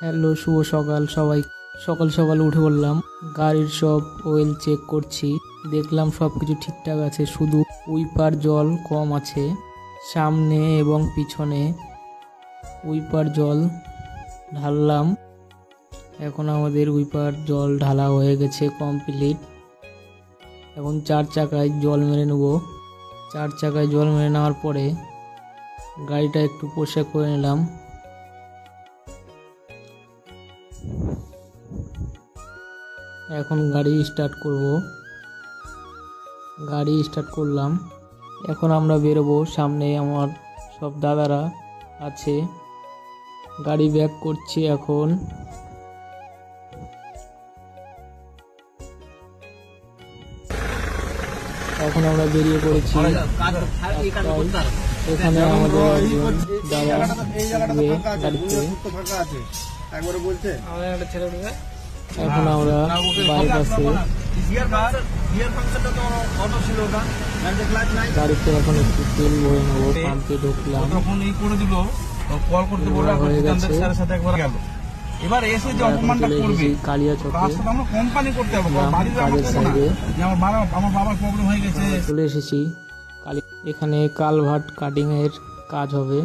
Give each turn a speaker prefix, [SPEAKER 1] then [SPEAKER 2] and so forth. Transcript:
[SPEAKER 1] Hello, শুভ সকাল সবাই। সকাল সকাল উঠে পড়লাম, গাড়ির সব অয়েল চেক করছি। দেখলাম সব কিছু ঠিকঠাক আছে, শুধু উইপার জল কম আছে। সামনে এবং পিছনে উইপার জল ঢাললাম। এখন আমাদের উইপার জল ঢালা হয়ে গেছে কমপ্লিট। এখন 4 চাকায় জল মেরে নেব। 4 চাকায় জল মেরে নেওয়ার পরে গাড়িটা একটু পরিষ্কার করে নিলাম। এখন গাড়ি স্টার্ট করব। গাড়ি স্টার্ট করলাম। এখন আমরা বেরোবো। সামনে আমার সব দাদারা আছে। গাড়ি ব্যাক করছি এখন। এখন আমরা বেরিয়ে পড়েছি। এখানে আমাদের একজন দাদা গাড়িতে। এখন আমরা বাইক আছে গাড়িতে, এখন একটু তেল ভরে নেবো। পাম্পে ঢুকলাম, হয়ে গেছে।
[SPEAKER 2] এবার এসে যে অপমানটা করবে কোম্পানি করতে হবে, আমার বাবার প্রবলেম হয়ে গেছে।
[SPEAKER 1] চলে এসেছি। এখানে কালভার্ট কাটিং এর কাজ হবে।